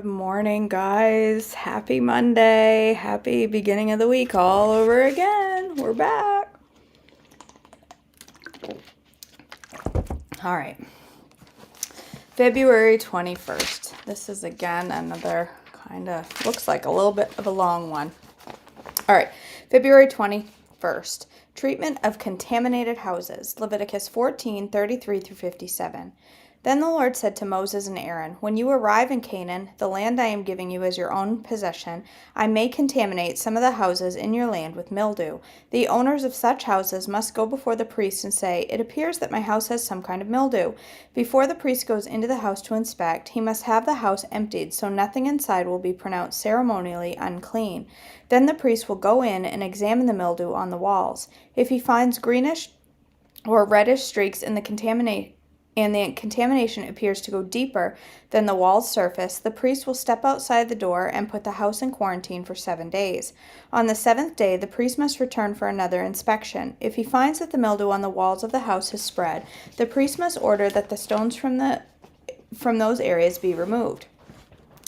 Good morning, guys. Happy Monday. Happy beginning of the week all over again. We're back. All right. February 21st. This is again another kind of looks like a little bit of a long one. All right. February 21st. Treatment of contaminated houses. Leviticus 14:33 through 57. Then the Lord said to Moses and Aaron, "When you arrive in Canaan, the land I am giving you as your own possession, I may contaminate some of the houses in your land with mildew. The owners of such houses must go before the priest and say, 'It appears that my house has some kind of mildew.' Before the priest goes into the house to inspect, he must have the house emptied, so nothing inside will be pronounced ceremonially unclean. Then the priest will go in and examine the mildew on the walls. If he finds greenish or reddish streaks in the contamination, appears to go deeper than the wall's surface, the priest will step outside the door and put the house in quarantine for 7 days. On the 7th day, the priest must return for another inspection. If he finds that the mildew on the walls of the house has spread, the priest must order that the stones from those areas be removed.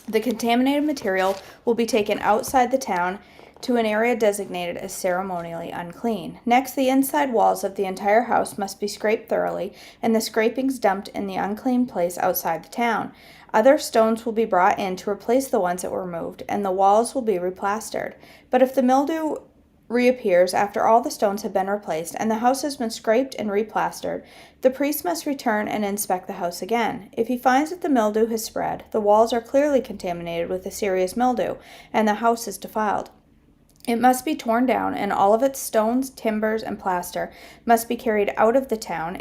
The contaminated material will be taken outside the town to an area designated as ceremonially unclean. Next, the inside walls of the entire house must be scraped thoroughly, and the scrapings dumped in the unclean place outside the town. Other stones will be brought in to replace the ones that were removed, and the walls will be replastered. But if the mildew reappears after all the stones have been replaced and the house has been scraped and replastered, the priest must return and inspect the house again. If he finds that the mildew has spread, the walls are clearly contaminated with a serious mildew, and the house is defiled. It must be torn down, and all of its stones, timbers, and plaster must be carried out of the town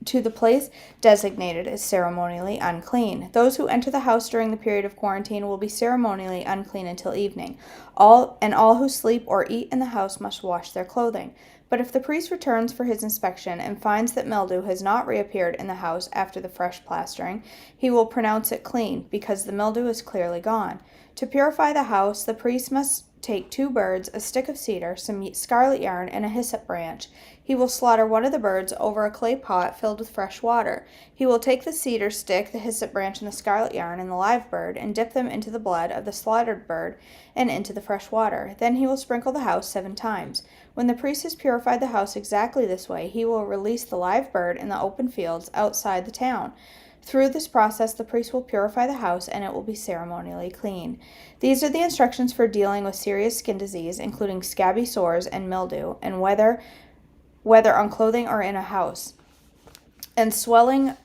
to the place designated as ceremonially unclean. Those who enter the house during the period of quarantine will be ceremonially unclean until evening. All who sleep or eat in the house must wash their clothing. But if the priest returns for his inspection and finds that mildew has not reappeared in the house after the fresh plastering, he will pronounce it clean, because the mildew is clearly gone. To purify the house, the priest must take 2 birds, a stick of cedar, some scarlet yarn, and a hyssop branch. He will slaughter one of the birds over a clay pot filled with fresh water. He will take the cedar stick, the hyssop branch, and the scarlet yarn, and the live bird, and dip them into the blood of the slaughtered bird and into the fresh water. Then he will sprinkle the house 7 times. When the priest has purified the house exactly this way, he will release the live bird in the open fields outside the town. Through this process, the priest will purify the house, and it will be ceremonially clean. These are the instructions for dealing with serious skin disease, including scabby sores and mildew, and whether on clothing or in a house, and a swelling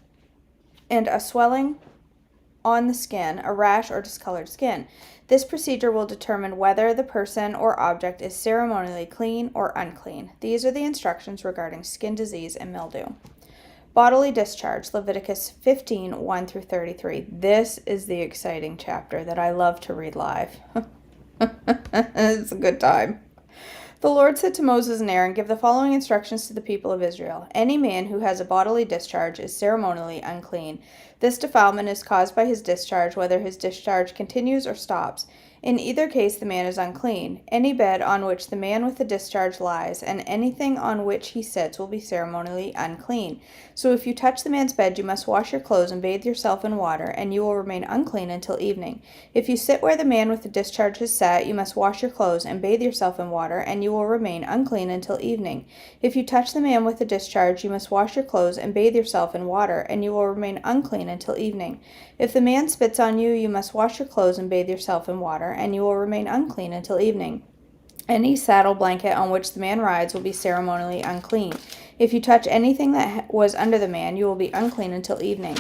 on the skin, a rash, or discolored skin. This procedure will determine whether the person or object is ceremonially clean or unclean. These are the instructions regarding skin disease and mildew. Bodily discharge, Leviticus 15:1 through 33. This is the exciting chapter that I love to read live. It's a good time. The Lord said to Moses and Aaron, "Give the following instructions to the people of Israel. Any man who has a bodily discharge is ceremonially unclean. This defilement is caused by his discharge, whether his discharge continues or stops. In either case, the man is unclean. Any bed on which the man with the discharge lies, and anything on which he sits, will be ceremonially unclean. So if you touch the man's bed, you must wash your clothes and bathe yourself in water, and you will remain unclean until evening. If you sit where the man with the discharge has sat, you must wash your clothes and bathe yourself in water, and you will remain unclean until evening. If you touch the man with the discharge, you must wash your clothes and bathe yourself in water, and you will remain unclean until evening. If the man spits on you, you must wash your clothes and bathe yourself in water, and you will remain unclean until evening. Any saddle blanket on which the man rides will be ceremonially unclean. If you touch anything that was under the man, you will be unclean until evening.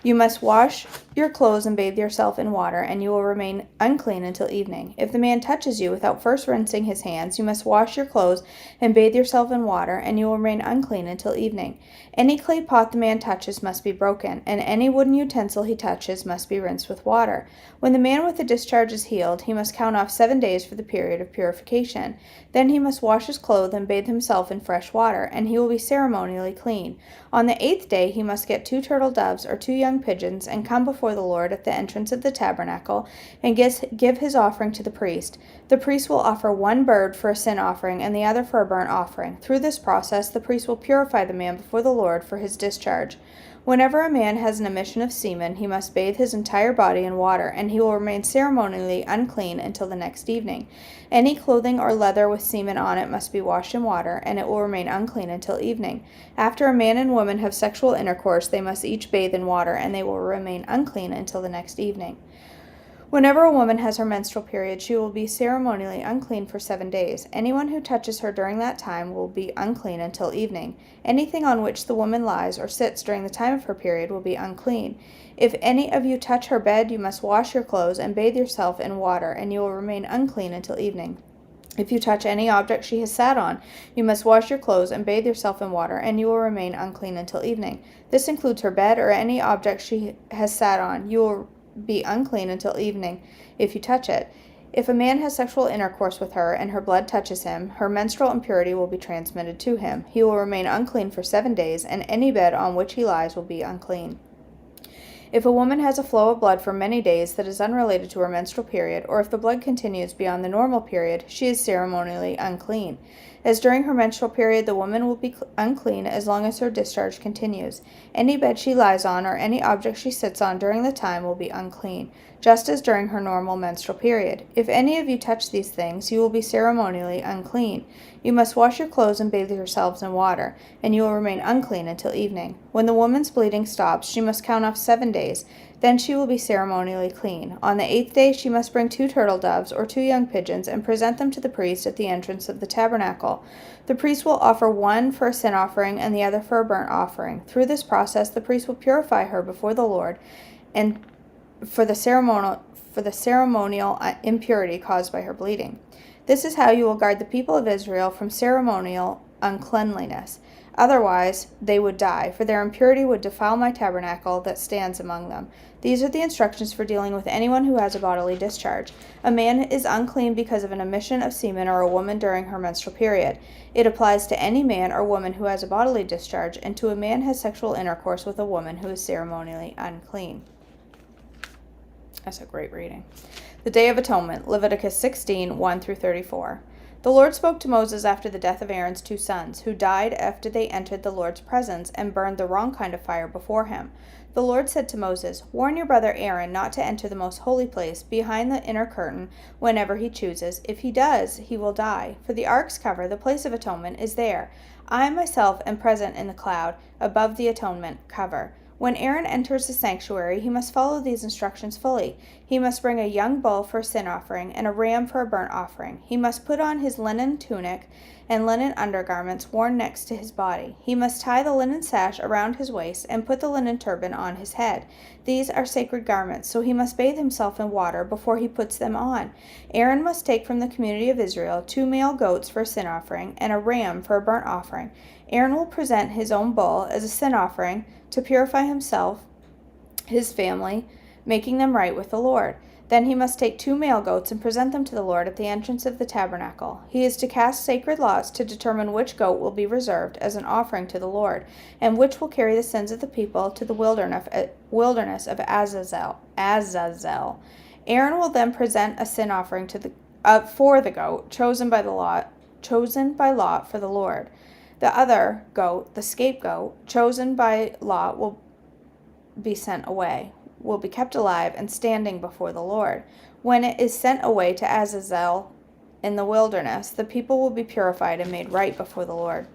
You must wash your clothes and bathe yourself in water, and you will remain unclean until evening. If the man touches you without first rinsing his hands, you must wash your clothes and bathe yourself in water, and you will remain unclean until evening. Any clay pot the man touches must be broken, and any wooden utensil he touches must be rinsed with water. When the man with the discharge is healed, he must count off 7 days for the period of purification. Then he must wash his clothes and bathe himself in fresh water, and he will be ceremonially clean. On the 8th day he must get 2 turtle doves or 2 young pigeons, and come before the Lord at the entrance of the tabernacle, and give his offering to the priest. The priest will offer 1 bird for a sin offering and the other for a burnt offering. Through this process, the priest will purify the man before the Lord for his discharge. Whenever a man has an emission of semen, he must bathe his entire body in water, and he will remain ceremonially unclean until the next evening. Any clothing or leather with semen on it must be washed in water, and it will remain unclean until evening. After a man and woman have sexual intercourse, they must each bathe in water, and they will remain unclean until the next evening. Whenever a woman has her menstrual period, she will be ceremonially unclean for 7 days. Anyone who touches her during that time will be unclean until evening. Anything on which the woman lies or sits during the time of her period will be unclean. If any of you touch her bed, you must wash your clothes and bathe yourself in water, and you will remain unclean until evening. If you touch any object she has sat on, you must wash your clothes and bathe yourself in water, and you will remain unclean until evening. This includes her bed or any object she has sat on. You will be unclean until evening if you touch it. If a man has sexual intercourse with her and her blood touches him, her menstrual impurity will be transmitted to him. He will remain unclean for 7 days, and any bed on which he lies will be unclean. If a woman has a flow of blood for many days that is unrelated to her menstrual period, or if the blood continues beyond the normal period, she is ceremonially unclean. As during her menstrual period, the woman will be unclean as long as her discharge continues. Any bed she lies on or any object she sits on during the time will be unclean, just as during her normal menstrual period. If any of you touch these things, you will be ceremonially unclean. You must wash your clothes and bathe yourselves in water, and you will remain unclean until evening. When the woman's bleeding stops, she must count off 7 days. Then she will be ceremonially clean. On the 8th day she must bring 2 turtle doves or 2 young pigeons and present them to the priest at the entrance of the tabernacle. The priest will offer one for a sin offering and the other for a burnt offering. Through this process the priest will purify her before the Lord and for the ceremonial impurity caused by her bleeding. This is how you will guard the people of Israel from ceremonial uncleanliness. Otherwise they would die, for their impurity would defile my tabernacle that stands among them. These are the instructions for dealing with anyone who has a bodily discharge. A man is unclean because of an emission of semen, or a woman during her menstrual period. It applies to any man or woman who has a bodily discharge, and to a man who has sexual intercourse with a woman who is ceremonially unclean. That's a great reading. The Day of Atonement, Leviticus 16, 1-34. The Lord spoke to Moses after the death of Aaron's 2 sons, who died after they entered the Lord's presence and burned the wrong kind of fire before him. The Lord said to Moses, "Warn your brother Aaron not to enter the most holy place behind the inner curtain whenever he chooses. If he does, he will die. For the ark's cover, the place of atonement, is there. I myself am present in the cloud above the atonement cover. When Aaron enters the sanctuary, he must follow these instructions fully. He must bring a young bull for a sin offering and a ram for a burnt offering. He must put on his linen tunic and linen undergarments worn next to his body. He must tie the linen sash around his waist and put the linen turban on his head. These are sacred garments, so he must bathe himself in water before he puts them on. Aaron must take from the community of Israel 2 male goats for a sin offering and a ram for a burnt offering. Aaron will present his own bull as a sin offering to purify himself, his family, making them right with the Lord. Then he must take 2 male goats and present them to the Lord at the entrance of the tabernacle. He is to cast sacred lots to determine which goat will be reserved as an offering to the Lord, and which will carry the sins of the people to the wilderness of Azazel. Aaron will then present a sin offering for the goat chosen by lot for the Lord. The other goat, the scapegoat, chosen by lot, will be kept alive and standing before the Lord. When it is sent away to Azazel in the wilderness, the people will be purified and made right before the Lord.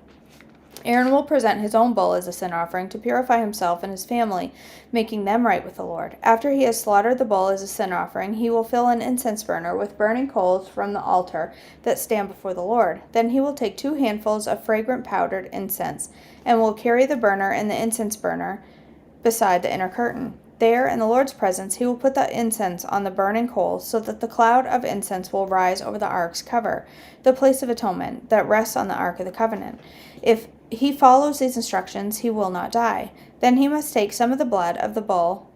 Aaron will present his own bull as a sin offering to purify himself and his family, making them right with the Lord. After he has slaughtered the bull as a sin offering, he will fill an incense burner with burning coals from the altar that stand before the Lord. Then he will take 2 handfuls of fragrant powdered incense, and will carry the burner and the incense burner beside the inner curtain. There, in the Lord's presence, he will put the incense on the burning coals, so that the cloud of incense will rise over the ark's cover, the place of atonement, that rests on the ark of the covenant. If he follows these instructions, he will not die. Then he must take some of the blood of the bull,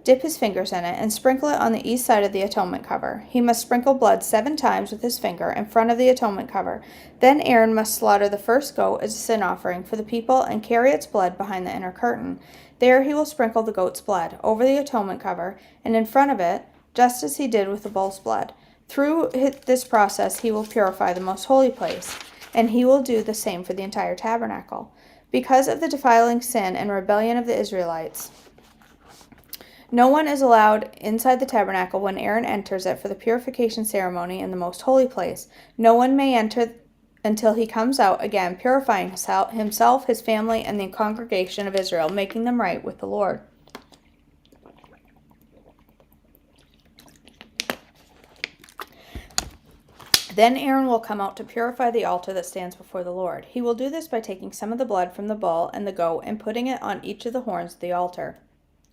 dip his fingers in it, and sprinkle it on the east side of the atonement cover. He must sprinkle blood 7 times with his finger in front of the atonement cover. Then Aaron must slaughter the first goat as a sin offering for the people and carry its blood behind the inner curtain. There he will sprinkle the goat's blood over the atonement cover and in front of it, just as he did with the bull's blood. Through this process he will purify the most holy place, and he will do the same for the entire tabernacle. Because of the defiling sin and rebellion of the Israelites, no one is allowed inside the tabernacle when Aaron enters it for the purification ceremony in the most holy place. No one may enter until he comes out again, purifying himself, his family, and the congregation of Israel, making them right with the Lord. Then Aaron will come out to purify the altar that stands before the Lord. He will do this by taking some of the blood from the bull and the goat and putting it on each of the horns of the altar.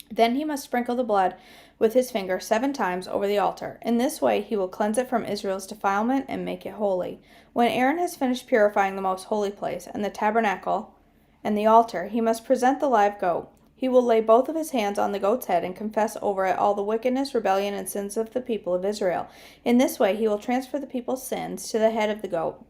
Then he must sprinkle the blood with his finger 7 times over the altar. In this way he will cleanse it from Israel's defilement and make it holy. When Aaron has finished purifying the most holy place and the tabernacle and the altar, he must present the live goat. He will lay both of his hands on the goat's head and confess over it all the wickedness, rebellion, and sins of the people of Israel. In this way he will transfer the people's sins to the head of the goat.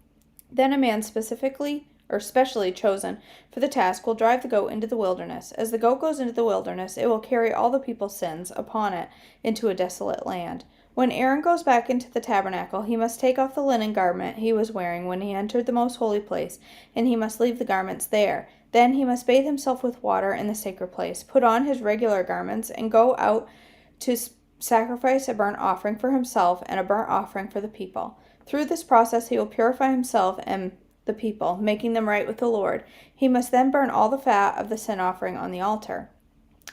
Then a man specially chosen for the task will drive the goat into the wilderness. As the goat goes into the wilderness, it will carry all the people's sins upon it into a desolate land. When Aaron goes back into the tabernacle, he must take off the linen garment he was wearing when he entered the most holy place, and he must leave the garments there. Then he must bathe himself with water in the sacred place, put on his regular garments, and go out to sacrifice a burnt offering for himself and a burnt offering for the people. Through this process he will purify himself and the people, making them right with the Lord. He must then burn all the fat of the sin offering on the altar.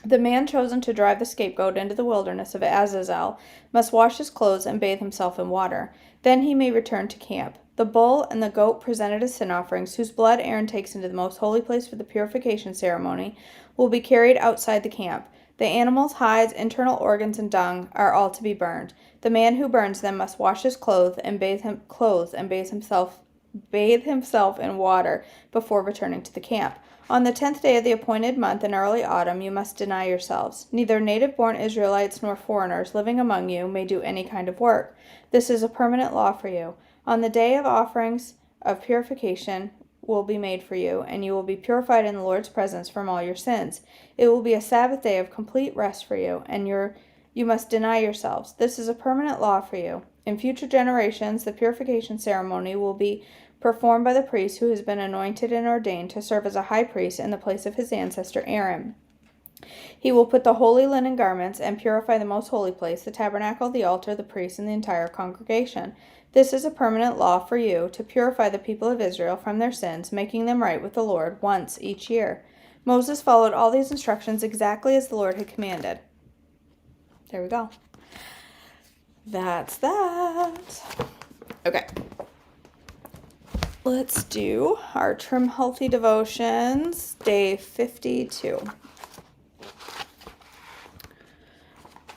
The man chosen to drive the scapegoat into the wilderness of Azazel must wash his clothes and bathe himself in water. Then he may return to camp. The bull and the goat presented as sin offerings, whose blood Aaron takes into the most holy place for the purification ceremony, will be carried outside the camp. The animal's hides, internal organs, and dung are all to be burned. The man who burns them must wash his clothes and bathe himself in water before returning to the camp. On the 10th day of the appointed month in early autumn, you must deny yourselves. Neither native-born Israelites nor foreigners living among you may do any kind of work. This is a permanent law for you. On the day of offerings of purification will be made for you, and you will be purified in the Lord's presence from all your sins. It will be a Sabbath day of complete rest for you, and you must deny yourselves. This is a permanent law for you. In future generations, the purification ceremony will be performed by the priest who has been anointed and ordained to serve as a high priest in the place of his ancestor Aaron. He will put the holy linen garments and purify the most holy place, the tabernacle, the altar, the priests, and the entire congregation. This is a permanent law for you to purify the people of Israel from their sins, making them right with the Lord once each year. Moses followed all these instructions exactly as the Lord had commanded. There we go. That's that. Okay. Let's do our Trim Healthy Devotions, day 52.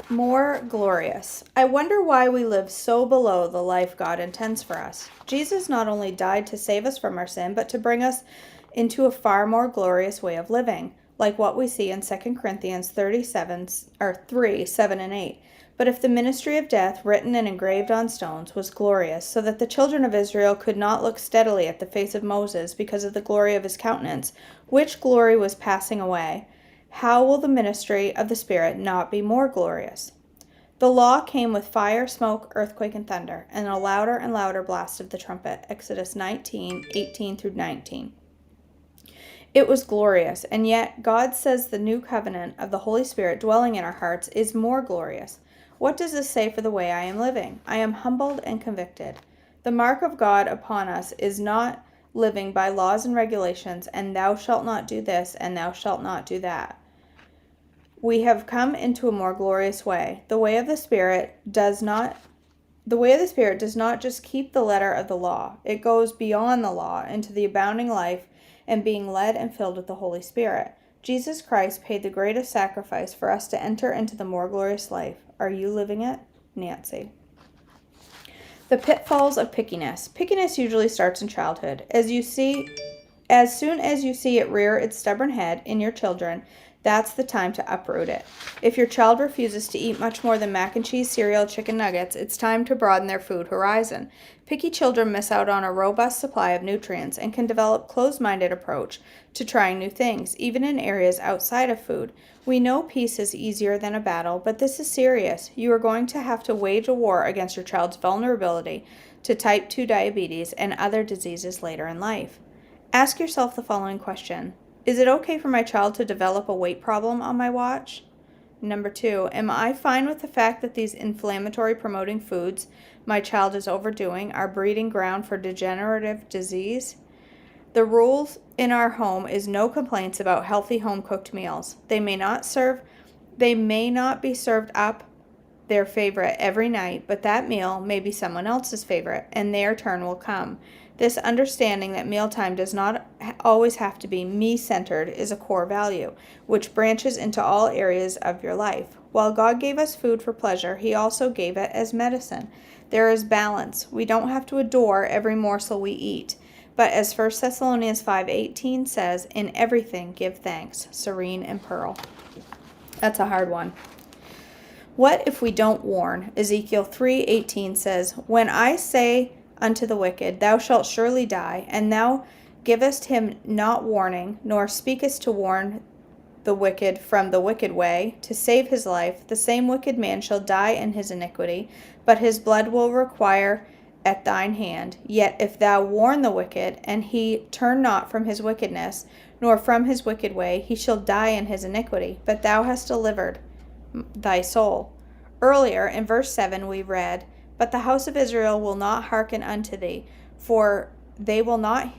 More glorious. I wonder why we live so below the life God intends for us. Jesus not only died to save us from our sin, but to bring us into a far more glorious way of living, like what we see in 2 Corinthians 3, 7 and 8. But if the ministry of death, written and engraved on stones, was glorious, so that the children of Israel could not look steadily at the face of Moses because of the glory of his countenance, which glory was passing away, how will the ministry of the Spirit not be more glorious? The law came with fire, smoke, earthquake, and thunder, and a louder and louder blast of the trumpet. Exodus 19, 18 through 19. It was glorious, and yet God says the new covenant of the Holy Spirit dwelling in our hearts is more glorious. What does this say for the way I am living? I am humbled and convicted. The mark of God upon us is not living by laws and regulations, and thou shalt not do this, and thou shalt not do that. We have come into a more glorious way. The way of the Spirit does not just keep the letter of the law. It goes beyond the law into the abounding life and being led and filled with the Holy Spirit. Jesus Christ paid the greatest sacrifice for us to enter into the more glorious life. Are you living it? Nancy. The pitfalls of pickiness. Pickiness usually starts in childhood. As soon as you see it rear its stubborn head in your children, that's the time to uproot it. If your child refuses to eat much more than mac and cheese, cereal, chicken nuggets, it's time to broaden their food horizon. Picky children miss out on a robust supply of nutrients and can develop closed-minded approach to trying new things, even in areas outside of food. We know peace is easier than a battle, but this is serious. You are going to have to wage a war against your child's vulnerability to type 2 diabetes and other diseases later in life. Ask yourself the following question. Is it okay for my child to develop a weight problem on my watch? Number 2, am I fine with the fact that these inflammatory promoting foods my child is overdoing are breeding ground for degenerative disease? The rules in our home is no complaints about healthy home-cooked meals. They may not be served up their favorite every night, but that meal may be someone else's favorite, and their turn will come. This understanding that mealtime does not always have to be me-centered is a core value, which branches into all areas of your life. While God gave us food for pleasure, He also gave it as medicine. There is balance. We don't have to adore every morsel we eat. But as 1 Thessalonians 5:18 says, in everything give thanks, Serene and Pearl. That's a hard one. What if we don't warn? Ezekiel 3:18 says, when I say unto the wicked, thou shalt surely die, and thou givest him not warning, nor speakest to warn the wicked from the wicked way, to save his life, the same wicked man shall die in his iniquity, but his blood will require at thine hand. Yet if thou warn the wicked, and he turn not from his wickedness, nor from his wicked way, he shall die in his iniquity, but thou hast delivered thy soul. Earlier, in verse 7, we read, but the house of Israel will not hearken unto thee, for they will not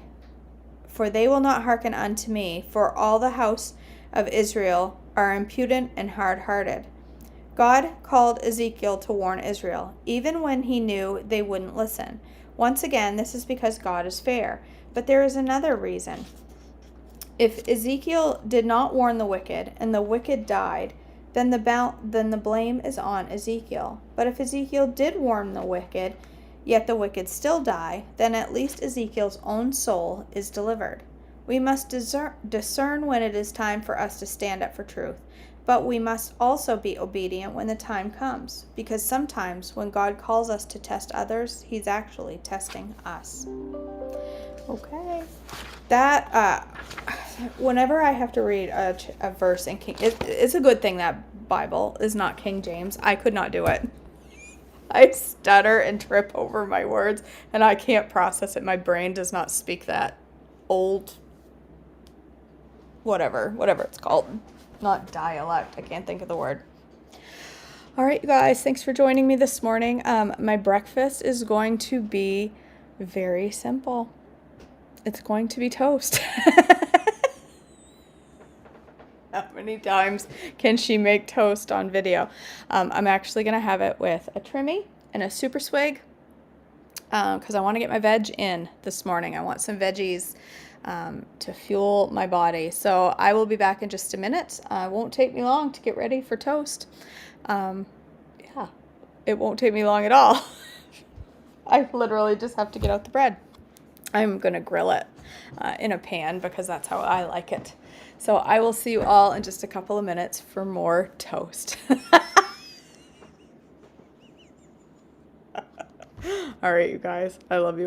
hearken unto me, for all the house of Israel are impudent and hard-hearted. God called Ezekiel to warn Israel, even when he knew they wouldn't listen. Once again, this is because God is fair. But there is another reason. If Ezekiel did not warn the wicked, and the wicked died, then the blame is on Ezekiel. But if Ezekiel did warn the wicked, yet the wicked still die, then at least Ezekiel's own soul is delivered. We must discern when it is time for us to stand up for truth. But we must also be obedient when the time comes, because sometimes when God calls us to test others, He's actually testing us. Okay. That, whenever I have to read a verse in King, it's a good thing that Bible is not King James. I could not do it. I stutter and trip over my words, and I can't process it. My brain does not speak that old, whatever it's called. Not dialect. I can't think of the word. All right, you guys, thanks for joining me this morning. My breakfast is going to be very simple. It's going to be toast. How many times can she make toast on video? I'm actually going to have it with a trimmy and a super swig because I want to get my veg in this morning. I want some veggies to fuel my body. So I will be back in just a minute. It won't take me long to get ready for toast. Yeah, it won't take me long at all. I literally just have to get out the bread. I'm going to grill it in a pan because that's how I like it. So I will see you all in just a couple of minutes for more toast. All right, you guys. I love you all.